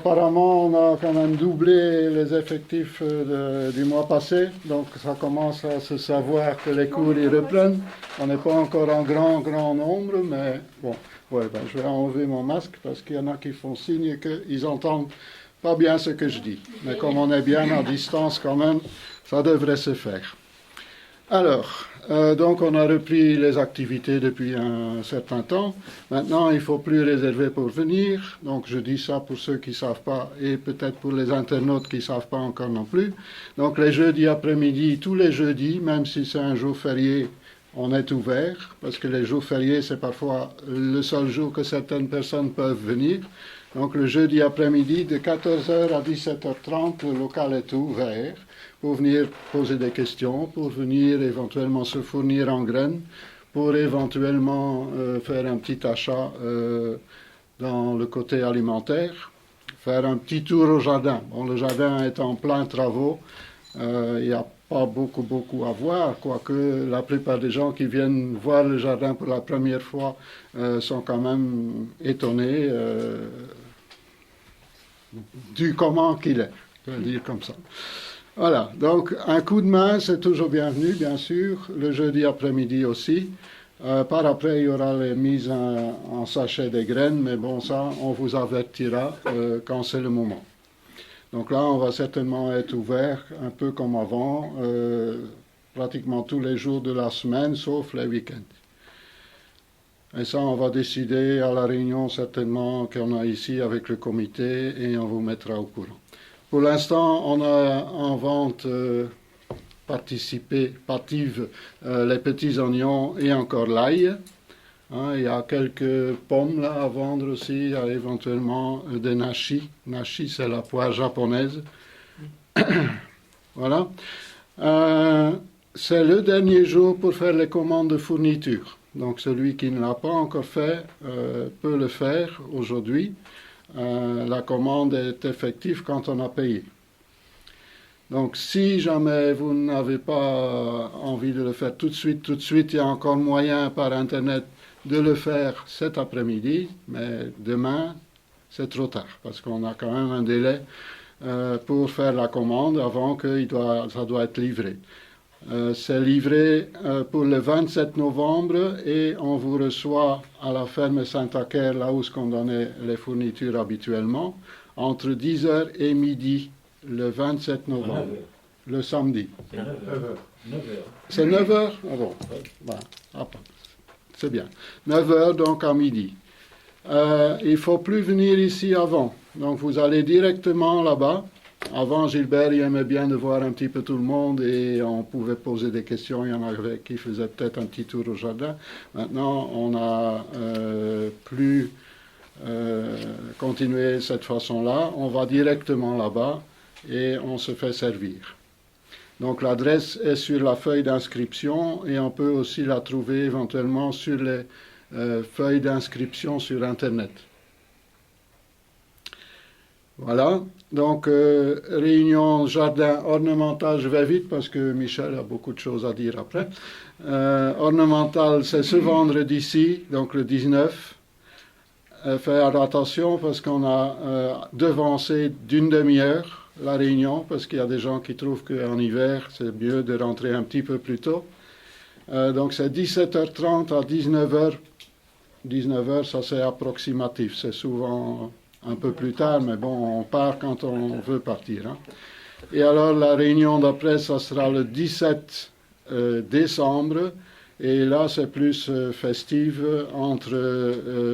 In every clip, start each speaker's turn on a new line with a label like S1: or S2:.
S1: apparemment, on a quand même doublé les effectifs du mois passé, donc ça commence à se savoir que les cours y reprennent. On n'est pas encore en grand nombre, mais bon, ouais, ben, je vais enlever mon masque parce qu'il y en a qui font signe qu'ils entendent pas bien ce que je dis. Mais comme on est bien à distance quand même, ça devrait se faire. Alors, donc on a repris les activités depuis un certain temps. Maintenant, il ne faut plus réserver pour venir. Donc, je dis ça pour ceux qui ne savent pas et peut-être pour les internautes qui ne savent pas encore non plus. Donc, les jeudis après-midi, tous les jeudis, même si c'est un jour férié, on est ouvert parce que les jours fériés, c'est parfois le seul jour que certaines personnes peuvent venir. Donc, le jeudi après-midi, de 14h à 17h30, le local est ouvert pour venir poser des questions, pour venir éventuellement se fournir en graines, pour éventuellement faire un petit achat dans le côté alimentaire, faire un petit tour au jardin. Bon, le jardin est en plein travaux, il n'y a pas beaucoup à voir, quoique la plupart des gens qui viennent voir le jardin pour la première fois sont quand même étonnés du comment qu'il est, je vais dire comme ça. Voilà, donc un coup de main, c'est toujours bienvenu, bien sûr, le jeudi après-midi aussi. Par après, il y aura les mises en sachet des graines, mais bon, ça, on vous avertira quand c'est le moment. Donc là, on va certainement être ouvert, un peu comme avant, pratiquement tous les jours de la semaine, sauf les week-ends. Et ça, on va décider à la réunion certainement qu'on a ici avec le comité et on vous mettra au courant. Pour l'instant, on a en vente participative les petits oignons et encore l'ail. Hein, il y a quelques pommes là à vendre aussi, il y a éventuellement des nashi. Nashi, c'est la poire japonaise. Voilà. C'est le dernier jour pour faire les commandes de fourniture. Donc celui qui ne l'a pas encore fait peut le faire aujourd'hui. La commande est effective quand on a payé. Donc si jamais vous n'avez pas envie de le faire tout de suite, il y a encore moyen par Internet de le faire cet après-midi, mais demain, c'est trop tard, parce qu'on a quand même un délai pour faire la commande avant que ça doit être livré. C'est livré pour le 27 novembre et on vous reçoit à la ferme Saint-Acaire, là où on donnait les fournitures habituellement, entre 10h et midi, le 27 novembre, le samedi.
S2: C'est 9h.
S1: C'est 9h? Ah bon, voilà. C'est bien. 9h donc à midi. Il ne faut plus venir ici avant, donc vous allez directement là-bas. Avant, Gilbert, il aimait bien de voir un petit peu tout le monde et on pouvait poser des questions. Il y en avait qui faisaient peut-être un petit tour au jardin. Maintenant, on n'a plus continué cette façon-là. On va directement là-bas et on se fait servir. Donc l'adresse est sur la feuille d'inscription et on peut aussi la trouver éventuellement sur les feuilles d'inscription sur Internet. Voilà, donc réunion jardin ornemental, je vais vite parce que Michel a beaucoup de choses à dire après. Ornemental, c'est ce vendredi-ci, donc le 19. Faire attention parce qu'on a devancé d'une demi-heure la réunion, parce qu'il y a des gens qui trouvent qu'en hiver, c'est mieux de rentrer un petit peu plus tôt. Donc c'est 17h30 à 19h. 19h, ça c'est approximatif, c'est souvent un peu plus tard, mais bon, on part quand on veut partir. Hein. Et alors, la réunion d'après, ça sera le 17 décembre, et là, c'est plus festive entre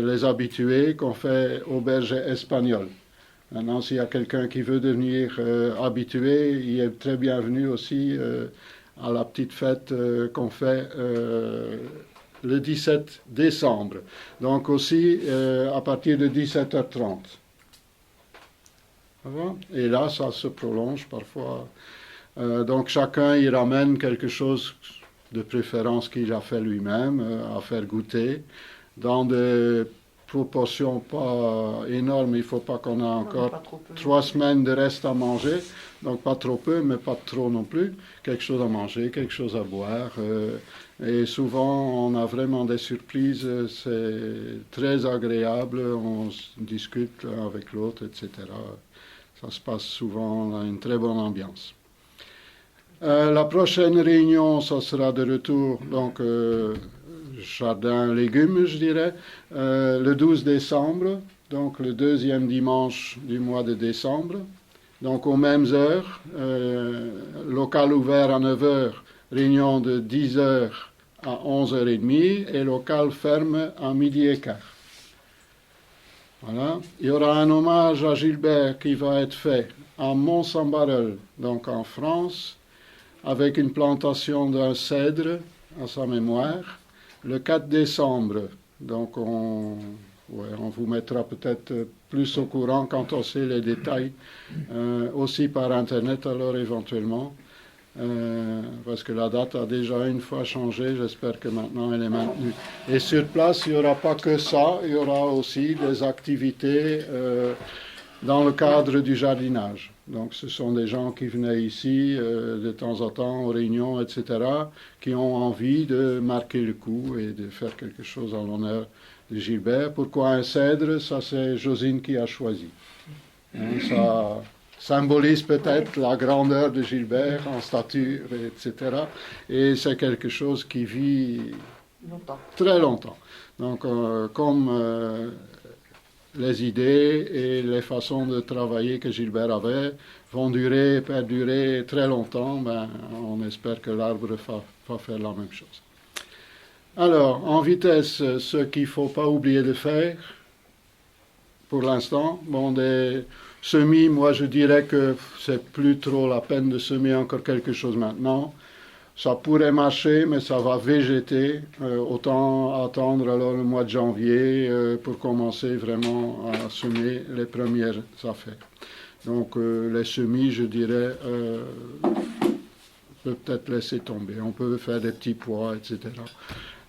S1: les habitués qu'on fait au berger espagnol. Maintenant, s'il y a quelqu'un qui veut devenir habitué, il est très bienvenu aussi à la petite fête qu'on fait le 17 décembre. Donc aussi à partir de 17h30. Et là, ça se prolonge parfois. Donc chacun y ramène quelque chose de préférence qu'il a fait lui-même, à faire goûter, dans des proportion pas énorme, il ne faut pas qu'on ait encore 3 semaines de reste à manger, donc pas trop peu, mais pas trop non plus, quelque chose à manger, quelque chose à boire, et souvent on a vraiment des surprises, c'est très agréable, on discute l'un avec l'autre, etc. Ça se passe souvent dans une très bonne ambiance. La prochaine réunion, ça sera de retour, donc jardin légumes, je dirais, le 12 décembre, donc le deuxième dimanche du mois de décembre. Donc aux mêmes heures, local ouvert à 9 heures, réunion de 10 heures à 11h30 et local ferme à midi et quart. Voilà. Il y aura un hommage à Gilbert qui va être fait à Mont-Saint-Barreul, donc en France, avec une plantation d'un cèdre à sa mémoire, le 4 décembre. Donc on vous mettra peut-être plus au courant quand on sait les détails, aussi par Internet alors éventuellement, parce que la date a déjà une fois changé, j'espère que maintenant elle est maintenue. Et sur place, il n'y aura pas que ça, il y aura aussi des activités dans le cadre du jardinage. Donc ce sont des gens qui venaient ici de temps en temps aux réunions, etc., qui ont envie de marquer le coup et de faire quelque chose en l'honneur de Gilbert. Pourquoi un cèdre? Ça c'est Josine qui a choisi. Ça symbolise peut-être la grandeur de Gilbert en stature, etc. Et c'est quelque chose qui vit très longtemps. Donc comme les idées et les façons de travailler que Gilbert avait vont durer, perdurer très longtemps, on espère que l'arbre va faire la même chose. Alors, en vitesse, ce qu'il ne faut pas oublier de faire, pour l'instant, des semis, moi je dirais que c'est plus trop la peine de semer encore quelque chose maintenant. Ça pourrait marcher, mais ça va végéter. Autant attendre alors le mois de janvier pour commencer vraiment à semer les premières affaires. Donc les semis, je dirais, peut-être laisser tomber. On peut faire des petits pois, etc.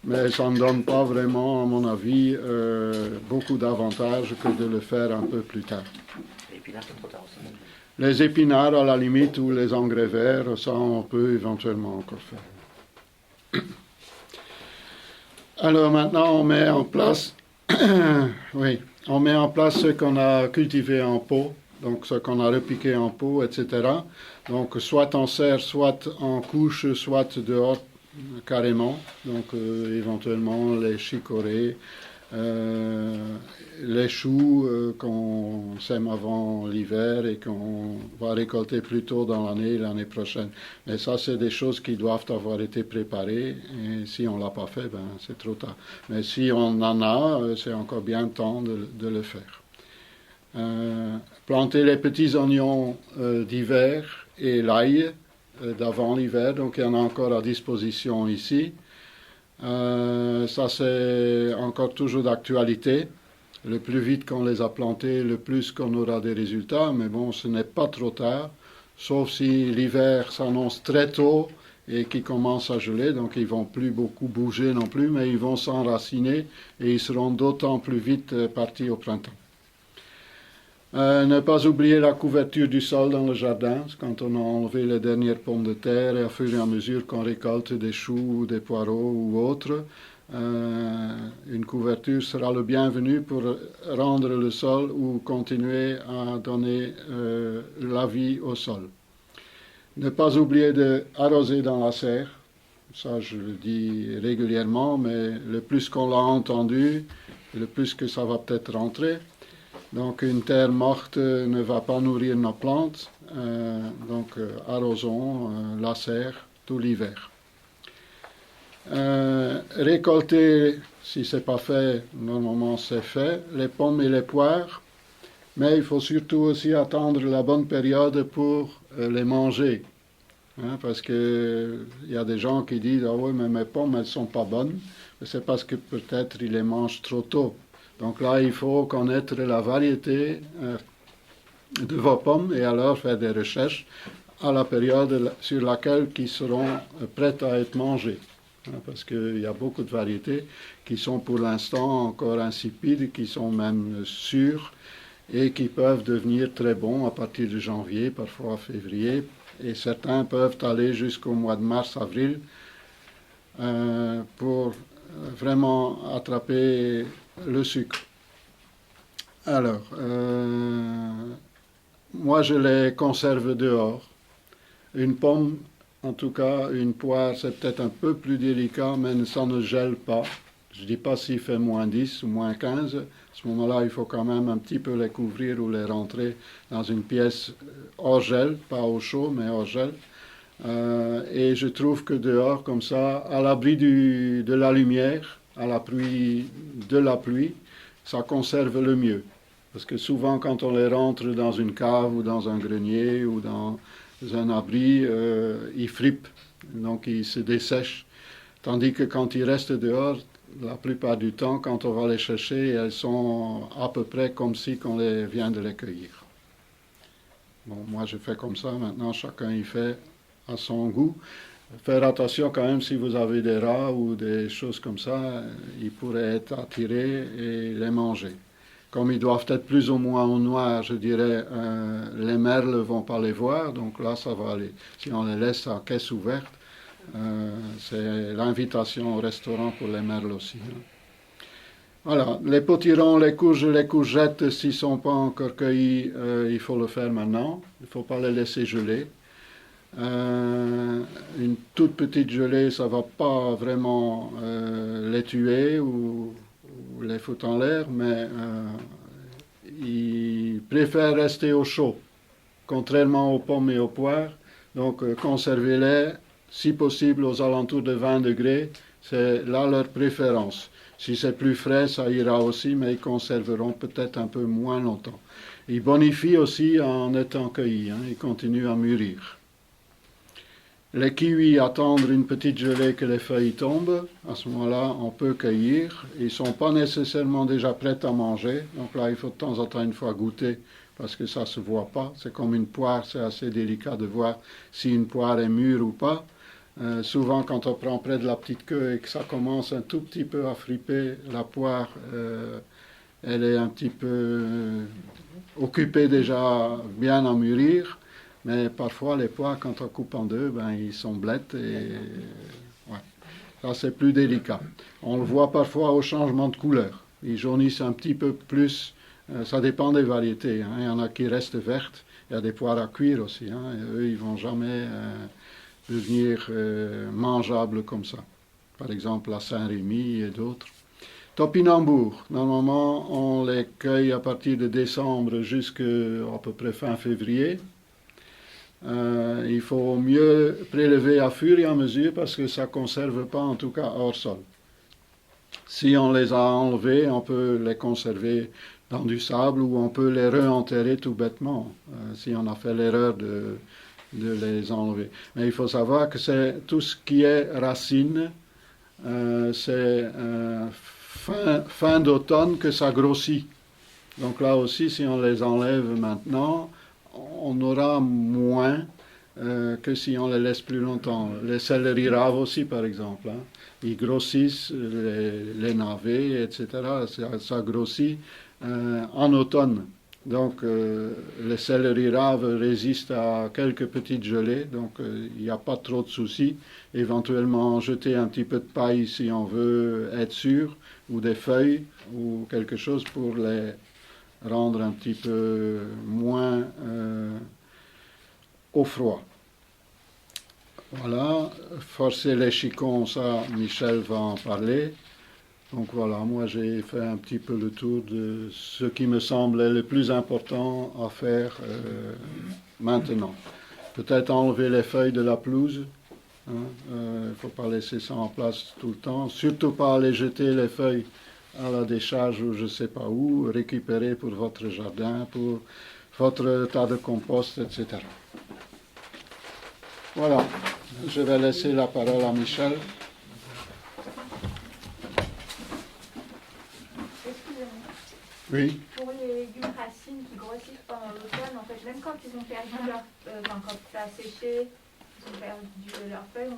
S1: Mais ça ne donne pas vraiment, à mon avis, beaucoup d'avantages que de le faire un peu plus tard.
S2: Les épinards, c'est trop tard aussi.
S1: Les épinards, à la limite, ou les engrais verts, ça, on peut éventuellement encore faire. Alors maintenant, on met en place, on met en place ce qu'on a cultivé en pot, donc ce qu'on a repiqué en pot, etc. Donc soit en serre, soit en couche, soit dehors carrément. Donc éventuellement les chicorées, les choux qu'on sème avant l'hiver et qu'on va récolter plus tôt dans l'année prochaine. Mais ça, c'est des choses qui doivent avoir été préparées et si on ne l'a pas fait, c'est trop tard. Mais si on en a, c'est encore bien temps de le faire. Planter les petits oignons d'hiver et l'ail d'avant l'hiver, donc il y en a encore à disposition ici. Ça c'est encore toujours d'actualité. Le plus vite qu'on les a plantés, le plus qu'on aura des résultats, mais bon, ce n'est pas trop tard, sauf si l'hiver s'annonce très tôt et qu'ils commencent à geler, donc ils ne vont plus beaucoup bouger non plus, mais ils vont s'enraciner et ils seront d'autant plus vite partis au printemps. Ne pas oublier la couverture du sol dans le jardin, quand on a enlevé les dernières pommes de terre et à fur et à mesure qu'on récolte des choux, des poireaux ou autres, une couverture sera le bienvenu pour rendre le sol ou continuer à donner la vie au sol. Ne pas oublier d'arroser dans la serre, ça je le dis régulièrement, mais le plus qu'on l'a entendu, le plus que ça va peut-être rentrer. Donc une terre morte ne va pas nourrir nos plantes, donc arrosons la serre tout l'hiver. Récolter, si ce n'est pas fait, normalement c'est fait, les pommes et les poires, mais il faut surtout aussi attendre la bonne période pour les manger. Parce qu'il y a des gens qui disent « Ah oui, mais mes pommes, elles ne sont pas bonnes », c'est parce que peut-être ils les mangent trop tôt. Donc là, il faut connaître la variété de vos pommes et alors faire des recherches à la période sur laquelle ils seront prêts à être mangés. hein, parce qu'il y a beaucoup de variétés qui sont pour l'instant encore insipides, qui sont même sûres et qui peuvent devenir très bons à partir de janvier, parfois février, et certains peuvent aller jusqu'au mois de mars-avril pour vraiment attraper le sucre. Alors, moi je les conserve dehors. Une pomme, en tout cas, une poire, c'est peut-être un peu plus délicat, mais ça ne gèle pas. Je ne dis pas s'il fait moins 10 ou moins 15. À ce moment-là, il faut quand même un petit peu les couvrir ou les rentrer dans une pièce hors gel, pas au chaud, mais hors gel. Et je trouve que dehors, comme ça, à l'abri de la lumière, à l'abri de la pluie, ça conserve le mieux. Parce que souvent, quand on les rentre dans une cave ou dans un grenier ou dans un abri, ils frippent, donc ils se dessèchent. Tandis que quand ils restent dehors, la plupart du temps, quand on va les chercher, elles sont à peu près comme si on vient de les cueillir. Bon, moi je fais comme ça, maintenant chacun y fait à son goût. Faire attention quand même si vous avez des rats ou des choses comme ça, ils pourraient être attirés et les manger. Comme ils doivent être plus ou moins au noir, je dirais, les merles ne vont pas les voir, donc là ça va aller. Si on les laisse à caisse ouverte, c'est l'invitation au restaurant pour les merles aussi. Voilà, les potirons, les courges, les courgettes, s'ils ne sont pas encore cueillis, il faut le faire maintenant. Il ne faut pas les laisser geler. Une toute petite gelée, ça ne va pas vraiment les tuer ou les foutre en l'air, mais ils préfèrent rester au chaud, contrairement aux pommes et aux poires. Donc conservez-les, si possible, aux alentours de 20 degrés. C'est là leur préférence. Si c'est plus frais, ça ira aussi, mais ils conserveront peut-être un peu moins longtemps. Ils bonifient aussi en étant cueillis, hein, ils continuent à mûrir. Les kiwis attendent une petite gelée que les feuilles tombent. À ce moment-là, on peut cueillir. Ils ne sont pas nécessairement déjà prêts à manger. Donc là, il faut de temps en temps une fois goûter parce que ça ne se voit pas. C'est comme une poire, c'est assez délicat de voir si une poire est mûre ou pas. Souvent, quand on prend près de la petite queue et que ça commence un tout petit peu à fripper, la poire, elle est un petit peu occupée déjà bien à mûrir. Mais parfois, les poires, quand on coupe en deux, ben, ils sont blettes et ouais. Ça, c'est plus délicat. On le voit parfois au changement de couleur. Ils jaunissent un petit peu plus. Ça dépend des variétés. Hein. Il y en a qui restent vertes. Il y a des poires à cuire aussi. Hein. Et eux, ils ne vont jamais devenir mangeables comme ça. Par exemple, la Saint-Rémy et d'autres. Topinambour, normalement, on les cueille à partir de décembre jusqu'à peu près fin février. Il faut mieux prélever à fur et à mesure parce que ça ne conserve pas, en tout cas hors sol. Si on les a enlevés, on peut les conserver dans du sable ou on peut les re-enterrer tout bêtement si on a fait l'erreur de les enlever. Mais il faut savoir que c'est tout ce qui est racines, c'est fin d'automne que ça grossit. Donc là aussi, si on les enlève maintenant, on aura moins que si on les laisse plus longtemps. Les céleri raves aussi, par exemple. Hein. Ils grossissent, les navets, etc. Ça grossit en automne. Donc, les céleri raves résistent à quelques petites gelées, donc il n'y a pas trop de soucis. Éventuellement, jeter un petit peu de paille si on veut être sûr, ou des feuilles, ou quelque chose pour les rendre un petit peu moins au froid. Voilà, forcer les chicons, ça Michel va en parler. Donc voilà, moi j'ai fait un petit peu le tour de ce qui me semblait le plus important à faire maintenant. Peut-être enlever les feuilles de la pelouse. Il ne faut pas laisser ça en place tout le temps. Surtout pas aller jeter les feuilles à la décharge ou je ne sais pas où. Récupérer pour votre jardin, pour votre tas de compost, etc. Voilà, je vais laisser la parole à Michel. Oui.
S3: Pour les légumes racines qui grossissent pendant l'automne, en fait, même quand ils ont perdu leur, quand ça a séché, Ils ont perdu leurs feuilles,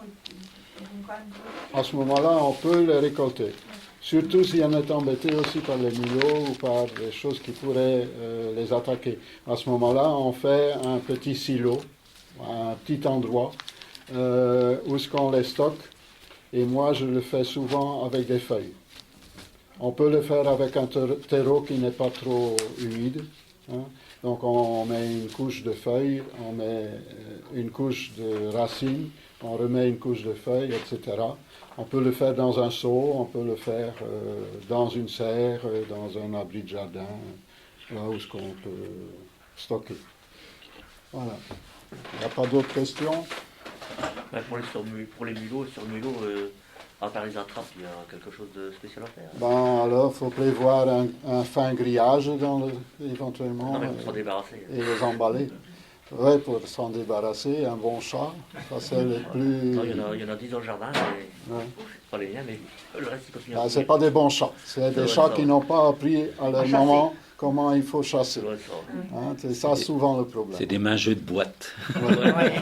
S3: ils vont quand même...
S1: À ce moment-là, on peut les récolter. Surtout si on est embêté aussi par les mulots ou par des choses qui pourraient les attaquer. À ce moment-là, on fait un petit silo, un petit endroit où ce qu'on les stocke. Et moi, je le fais souvent avec des feuilles. On peut le faire avec un terreau qui n'est pas trop humide. Hein. Donc on met une couche de feuilles, on met une couche de racines, on remet une couche de feuilles, etc. On peut le faire dans un seau, on peut le faire dans une serre, dans un abri de jardin, là où ce qu'on peut stocker. Voilà. Il n'y a pas d'autres questions?
S2: Pour les mulots, sur le mulot, à part les attrapes, il y a quelque chose de spécial à faire.
S1: Ben alors, il faut prévoir un fin grillage éventuellement
S2: Non, mais pour s'en débarrasser.
S1: et les emballer. Oui, pour s'en débarrasser, un bon chat, ça c'est le plus...
S2: Non, il y en a 10 dans le jardin, mais
S1: Ouais.
S2: pas les miens, mais le reste, il continue à
S1: Ben,
S2: courir.
S1: c'est pas des bons chats, c'est des chats qui n'ont pas appris à leur maman comment il faut chasser.
S2: Ça doit être ça.
S1: Hein, c'est ça souvent le problème.
S4: C'est des mangeux de boîte.
S1: Ouais,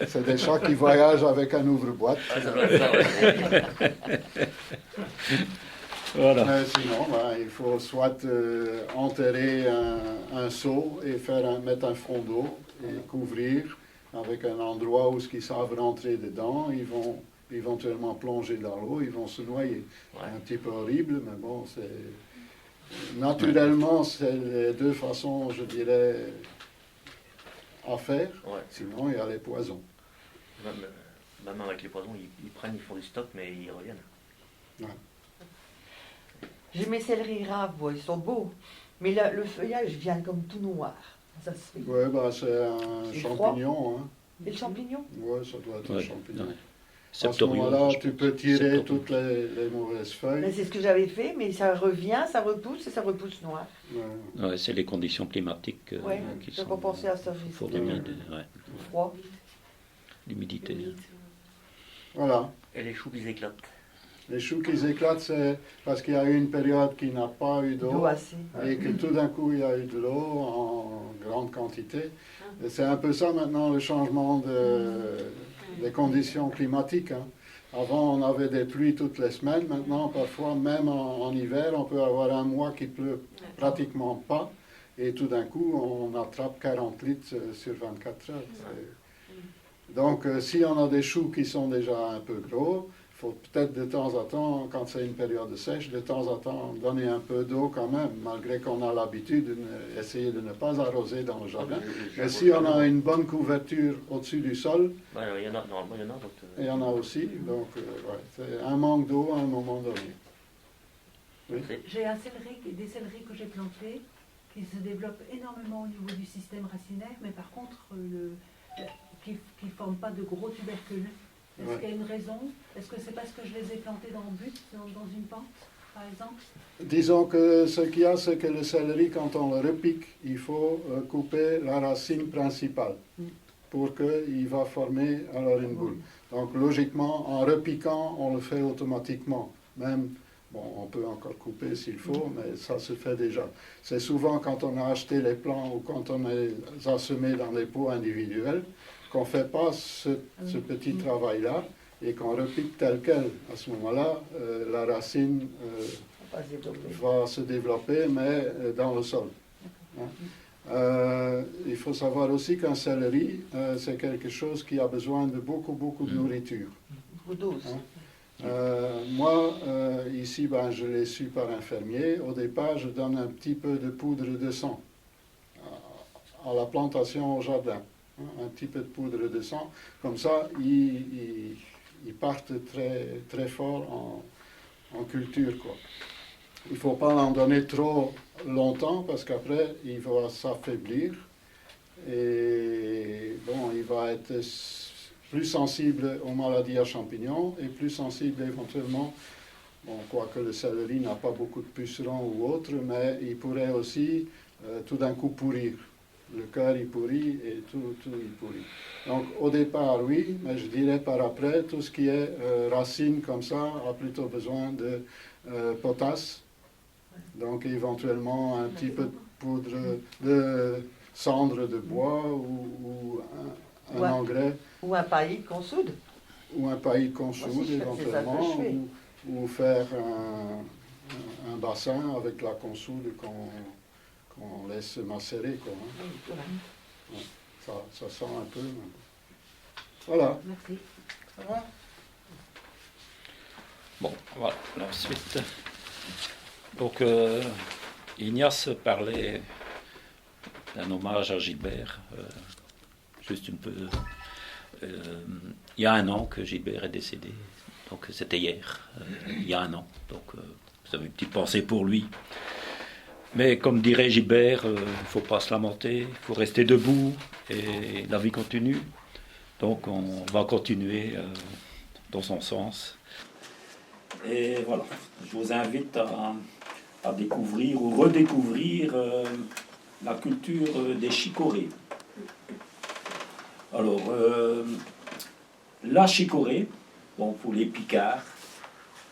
S1: c'est des chats qui voyagent avec un ouvre-boîte.
S2: Ah, ça doit être ça, ouais.
S4: Voilà.
S1: Mais sinon, ben, il faut soit enterrer un seau et mettre un fond d'eau et couvrir avec un endroit où ils savent rentrer dedans. Ils vont éventuellement plonger dans l'eau, ils vont se noyer.
S2: Ouais.
S1: Un petit peu horrible, mais bon, naturellement, c'est les deux façons, je dirais, à faire.
S2: Ouais.
S1: Sinon, il y a les poisons.
S2: Même avec les poisons, ils prennent, ils font du stock, mais ils reviennent.
S5: J'ai mes céleris raves, ils sont beaux. Mais le feuillage vient comme tout noir. Ça se fait.
S1: Oui, ben, c'est un
S5: C'est
S1: champignon. Hein.
S5: Et le champignon?
S1: Oui, ça doit être un
S4: Ouais,
S1: champignon.
S4: ouais.
S1: À ce moment-là,
S4: je
S1: tu
S4: pense.
S1: peux tirer
S4: Septorius.
S1: toutes les mauvaises
S5: Ben,
S1: feuilles.
S5: c'est ce que j'avais fait, mais ça revient, ça repousse et ça repousse noir.
S1: Ouais.
S4: Ouais, c'est les conditions climatiques
S5: Ouais,
S4: qui
S5: j'ai
S4: sont
S5: repensé à ça.
S4: fort
S5: J'ai
S4: humides, ouais.
S5: froid.
S4: L'humidité.
S1: Voilà.
S2: Et les choux, ils éclatent.
S1: Les choux qui éclatent, c'est parce qu'il y a eu une période qui n'a pas eu
S5: D'eau
S1: d'eau
S5: assez.
S1: et que tout d'un coup il y a eu de l'eau en grande quantité. Et c'est un peu ça maintenant le changement des conditions climatiques. Hein. Avant on avait des pluies toutes les semaines, maintenant parfois même en hiver on peut avoir un mois qui pleut pratiquement pas et tout d'un coup on attrape 40 litres sur 24 heures. Donc si on a des choux qui sont déjà un peu gros, il faut peut-être de temps en temps, quand c'est une période sèche, de temps en temps donner un peu d'eau quand même, malgré qu'on a l'habitude d'essayer de ne pas arroser dans le jardin. Mais si on a une bonne couverture au-dessus du sol,
S2: Ouais, il y en a, normalement, il y en a. Donc,
S1: il y en a aussi, donc ouais, c'est un manque d'eau à un moment donné. Oui.
S6: J'ai des céleris que j'ai plantés qui se développent énormément au niveau du système racinaire, mais par contre, qui ne forment pas de gros tubercules. Est-ce
S1: Ouais.
S6: qu'il y a une raison? Est-ce que c'est parce que je les ai plantés dans le but, dans une pente, par exemple?
S1: Disons que ce qu'il y a, c'est que le céleri, quand on le repique, il faut couper la racine principale pour qu'il va former alors une boule. Donc logiquement, en repiquant, on le fait automatiquement. Même, bon, on peut encore couper s'il faut, mais ça se fait déjà. C'est souvent quand on a acheté les plants ou quand on les a semés dans des pots individuels qu'on ne fait pas ce petit travail-là et qu'on repique tel quel. À ce moment-là, la racine
S5: On va se développer.
S1: va se développer, mais dans le sol. Hein. Il faut savoir aussi qu'un céleri, c'est quelque chose qui a besoin de beaucoup de nourriture.
S5: Beaucoup d'eau aussi.
S1: Hein. Moi, ici, ben, je l'ai su par un fermier. Au départ, je donne un petit peu de poudre de sang à la plantation au jardin. Hein, un petit peu de poudre de sang. Comme ça, ils partent très fort en culture, quoi. Il ne faut pas en donner trop longtemps parce qu'après, il va s'affaiblir et bon, il va être plus sensible aux maladies à champignons et plus sensible éventuellement, bon, quoique le céleri n'a pas beaucoup de pucerons ou autre, mais il pourrait aussi tout d'un coup pourrir. Le cœur il pourrit et tout il pourrit. Donc au départ oui, mais je dirais par après, tout ce qui est racine comme ça a plutôt besoin de potasse. Donc éventuellement un petit peu de poudre de cendre de bois ou un
S5: Ouais.
S1: engrais
S5: Ou un paillis qu'on soude.
S1: ou un paillis qu'on soude
S5: Moi aussi, je fais ça,
S1: éventuellement,
S5: je fais.
S1: ou faire un bassin avec la consoude qu'on laisse macérer, quoi, hein.
S5: Oui, voilà.
S1: Ça sent un peu. Voilà.
S6: Merci.
S5: Ça va?
S4: Bon, voilà, ensuite. Donc, Ignace parlait d'un hommage à Gilbert. Juste un peu. Il y a un an que Gilbert est décédé. Donc, c'était hier, il y a un an. Donc, vous avez une petite pensée pour lui. Mais comme dirait Gilbert, il ne faut pas se lamenter, il faut rester debout et la vie continue. Donc, on va continuer dans son sens. Et voilà, je vous invite à découvrir ou redécouvrir la culture des chicorées. Alors, la chicorée, bon, pour les Picards,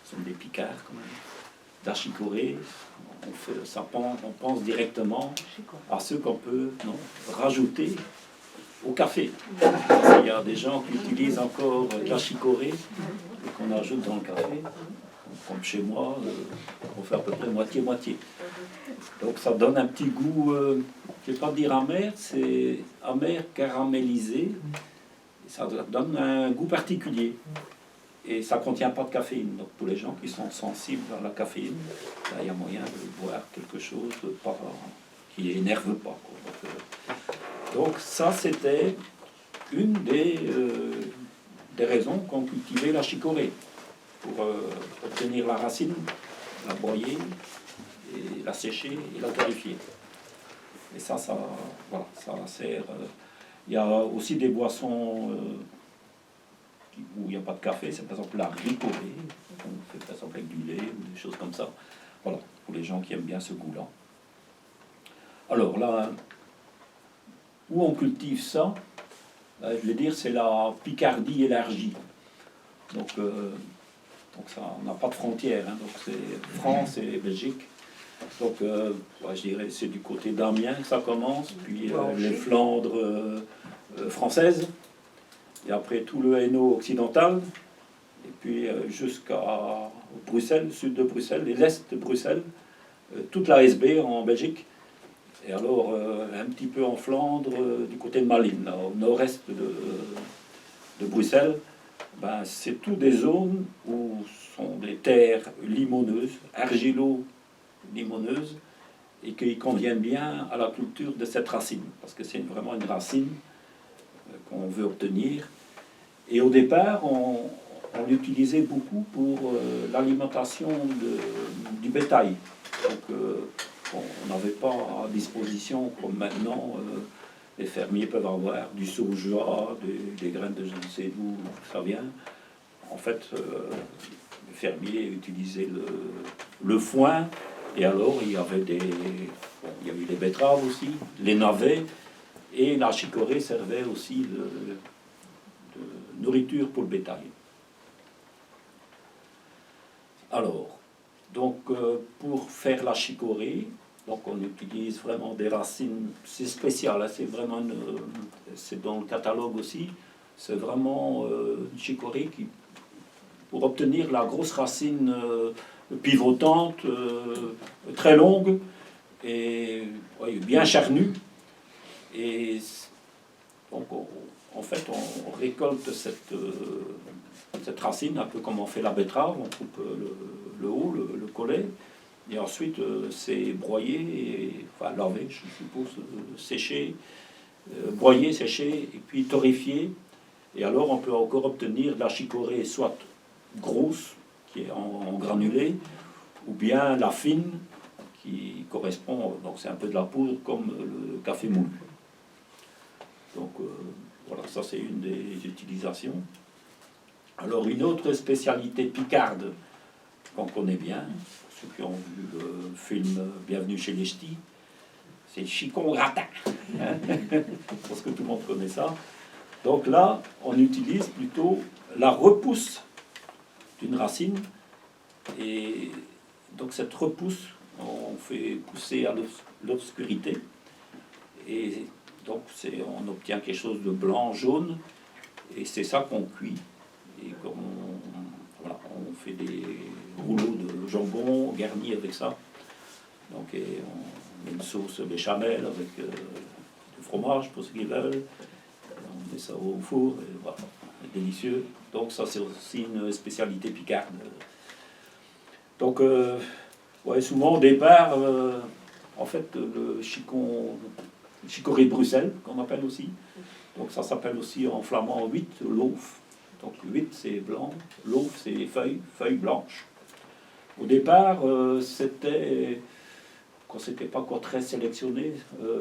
S4: ce sont des Picards quand même, la chicorée, on pense directement à ce qu'on peut rajouter au café. Il y a des gens qui utilisent encore de la chicorée et qu'on ajoute dans le café. Comme chez moi, on fait à peu près moitié-moitié. Donc ça donne un petit goût, je ne vais pas dire amer, c'est amer caramélisé. Ça donne un goût particulier. Et ça ne contient pas de caféine. Donc pour les gens qui sont sensibles à la caféine, là, il y a moyen de boire quelque chose qui n'énerve pas, quoi. Donc ça, c'était une des raisons qu'on cultivait la chicorée, pour obtenir la racine, la broyer, et la sécher et la torréfier. Et ça voilà, ça sert. Il y a aussi des boissons où il n'y a pas de café, c'est par exemple la ricorée, on fait par exemple avec du lait ou des choses comme ça. Voilà, pour les gens qui aiment bien ce goût-là. Alors là, où on cultive ça, je vais dire, c'est la Picardie élargie. Donc ça, on n'a pas de frontière, hein, donc c'est France et Belgique. Donc je dirais c'est du côté d'Amiens que ça commence, puis les Flandres françaises, et après tout le Hainaut occidental, et puis jusqu'à Bruxelles, le sud de Bruxelles, et l'est de Bruxelles, toute la SB en Belgique, et alors un petit peu en Flandre, du côté de Malines, là, au nord-est de Bruxelles. Ben, c'est toutes des zones où sont des terres limoneuses, argilo-limoneuses, et qui conviennent bien à la culture de cette racine, parce que c'est vraiment une racine qu'on veut obtenir. Et au départ, on l'utilisait beaucoup pour l'alimentation du bétail. Donc, on n'avait pas à disposition, comme maintenant, les fermiers peuvent avoir du soja, des graines de je ne sais d'où ça vient. En fait, les fermiers utilisaient le foin, et alors il y avait il y avait les betteraves aussi, les navets, et la chicorée servait aussi de nourriture pour le bétail. Alors, donc pour faire la chicorée, donc on utilise vraiment des racines, c'est spécial, hein, c'est vraiment c'est dans le catalogue aussi, c'est vraiment une chicorée qui, pour obtenir la grosse racine pivotante, très longue et bien charnue. Et donc en fait on récolte cette racine un peu comme on fait la betterave, on coupe le haut, le collet. Et ensuite, c'est broyé, enfin lavé, je suppose, séché, broyé, séché, et puis torréfié. Et alors, on peut encore obtenir de la chicorée soit grosse, qui est en granulé, ou bien la fine, qui correspond, donc c'est un peu de la poudre comme le café moulu. Donc, voilà, ça c'est une des utilisations. Alors, une autre spécialité picarde qu'on connaît bien, ceux qui ont vu le film Bienvenue chez les Ch'tis, c'est chicon gratin. Hein, parce que tout le monde connaît ça. Donc là, on utilise plutôt la repousse d'une racine. Et donc cette repousse, on fait pousser à l'obscurité. Et donc on obtient quelque chose de blanc, jaune, et c'est ça qu'on cuit. Et voilà, on fait des rouleaux de jambon garnis avec ça. Donc et on met une sauce béchamel avec du fromage pour ceux qui veulent. On met ça au four, et voilà, c'est délicieux. Donc ça c'est aussi une spécialité picarde. Donc ouais, souvent au départ, en fait le chicorée de Bruxelles, qu'on appelle aussi. Donc ça s'appelle aussi en flamand huit, loaf. Donc huit c'est blanc, loaf c'est feuilles blanches. Au départ, c'était, quand c'était pas encore très sélectionné,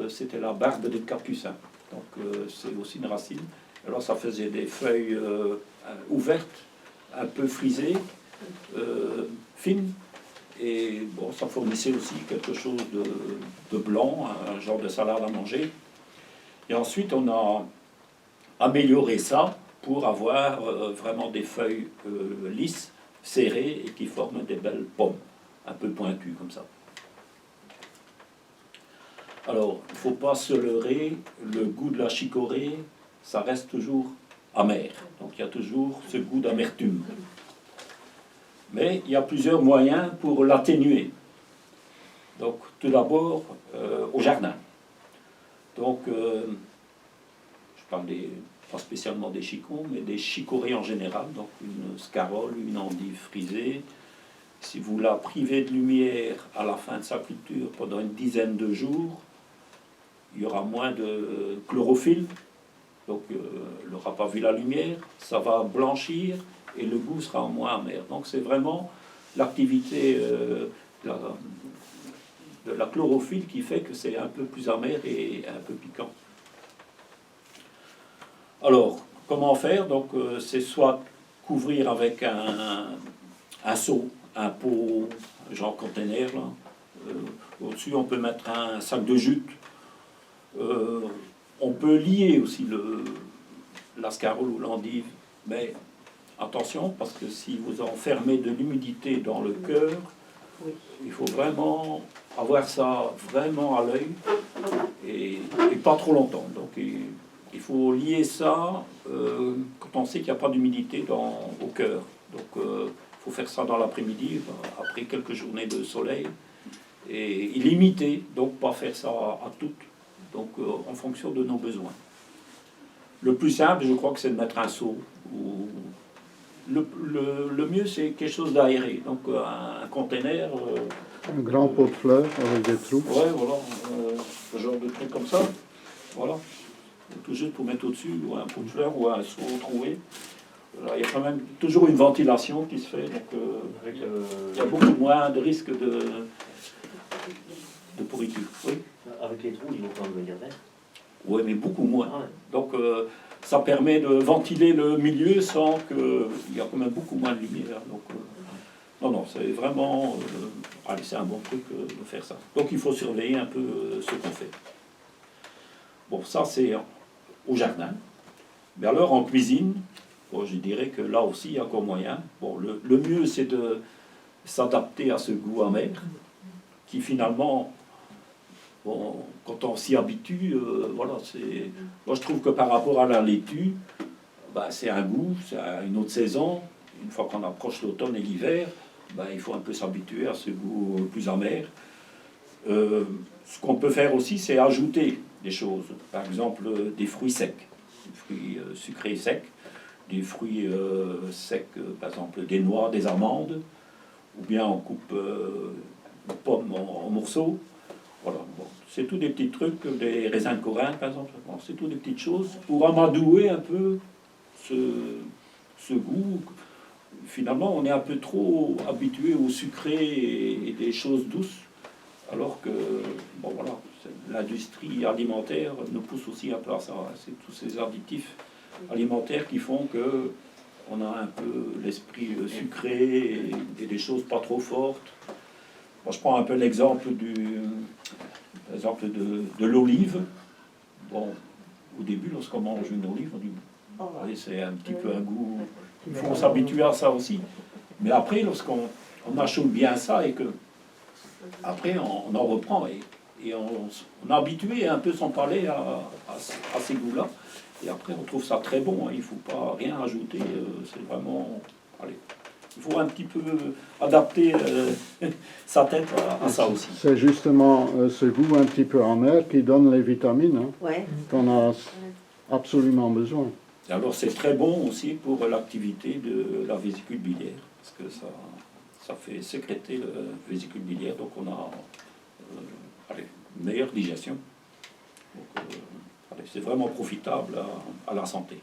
S4: c'était la barbe des capucins. Donc c'est aussi une racine. Alors ça faisait des feuilles ouvertes, un peu frisées, fines. Et bon, ça fournissait aussi quelque chose de blanc, un genre de salade à manger. Et ensuite, on a amélioré ça pour avoir vraiment des feuilles lisses, serrées et qui forment des belles pommes, un peu pointues comme ça. Alors, il ne faut pas se leurrer, le goût de la chicorée, ça reste toujours amer. Donc, il y a toujours ce goût d'amertume. Mais il y a plusieurs moyens pour l'atténuer. Donc, tout d'abord, au jardin. Donc, je parle pas spécialement des chicons, mais des chicorées en général. Donc, une scarole, une endive frisée. Si vous la privez de lumière à la fin de sa culture pendant une dizaine de jours, il y aura moins de chlorophylle. Donc, elle n'aura pas vu la lumière. Ça va blanchir. Et le goût sera moins amer. Donc c'est vraiment l'activité de la chlorophylle qui fait que c'est un peu plus amer et un peu piquant. Alors, comment faire? Donc c'est soit couvrir avec un seau, un pot, genre container. Au-dessus, on peut mettre un sac de jute. On peut lier aussi la scarole ou l'endive, mais attention, parce que si vous enfermez de l'humidité dans le cœur, il faut vraiment avoir ça vraiment à l'œil et pas trop longtemps. Donc il faut lier ça quand on sait qu'il n'y a pas d'humidité au cœur. Donc il faut faire ça dans l'après-midi, après quelques journées de soleil, et limiter, donc pas faire ça à toutes, donc en fonction de nos besoins. Le plus simple, je crois que c'est de mettre un seau. Le mieux, c'est quelque chose d'aéré. Donc, un container.
S1: Un grand pot de fleurs avec des trous.
S4: Ouais, voilà. Ce genre de truc comme ça. Voilà. Tout juste pour mettre au-dessus, ou un pot de fleurs, ou un seau troué. Là, il y a quand même toujours une ventilation qui se fait. Donc, il y a beaucoup moins de risques de pourriture. Oui.
S2: Avec les trous, ils vont quand même venir vert.
S4: Oui, mais beaucoup moins.
S2: Ah ouais.
S4: Donc, ça permet de ventiler le milieu sans qu'il y a quand même beaucoup moins de lumière. Donc, non, c'est vraiment... allez, c'est un bon truc de faire ça. Donc, il faut surveiller un peu ce qu'on fait. Bon, ça, c'est au jardin. Mais alors, en cuisine, bon, je dirais que là aussi, il y a encore moyen. Bon, le mieux, c'est de s'adapter à ce goût amer, qui finalement... Bon, quand on s'y habitue, voilà, c'est... Moi, je trouve que par rapport à la laitue, bah, c'est un goût, c'est une autre saison. Une fois qu'on approche l'automne et l'hiver, bah, il faut un peu s'habituer à ce goût plus amer. Ce qu'on peut faire aussi, c'est ajouter des choses. Par exemple, des fruits secs, des fruits sucrés secs, des fruits secs, par exemple des noix, des amandes, ou bien on coupe une pomme en morceaux. Voilà, bon. C'est tout des petits trucs, des raisins de Corinthe par exemple, bon, c'est tout des petites choses pour amadouer un peu ce goût. Finalement, on est un peu trop habitué au sucré et des choses douces, alors que, bon voilà, l'industrie alimentaire nous pousse aussi un peu à ça. C'est tous ces additifs alimentaires qui font que on a un peu l'esprit sucré et des choses pas trop fortes. Moi, je prends un peu l'exemple de l'olive. Bon, au début, lorsqu'on mange une olive, on dit, allez, c'est un petit peu un goût. Il faut s'habituer à ça aussi. Mais après, lorsqu'on mâchonne bien ça et que après on en reprend et et on a habitué un peu son palais à ces goûts-là. Et après, on trouve ça très bon, hein. Il ne faut pas rien ajouter. C'est vraiment... Allez, il faut un petit peu adapter sa tête à ça aussi.
S1: C'est justement ce goût un petit peu amer qui donne les vitamines, hein,
S5: Ouais.
S1: qu'on a absolument besoin.
S4: Et alors, c'est très bon aussi pour l'activité de la vésicule biliaire, parce que ça fait sécréter la vésicule biliaire, donc on a une meilleure digestion. Donc, c'est vraiment profitable à la santé.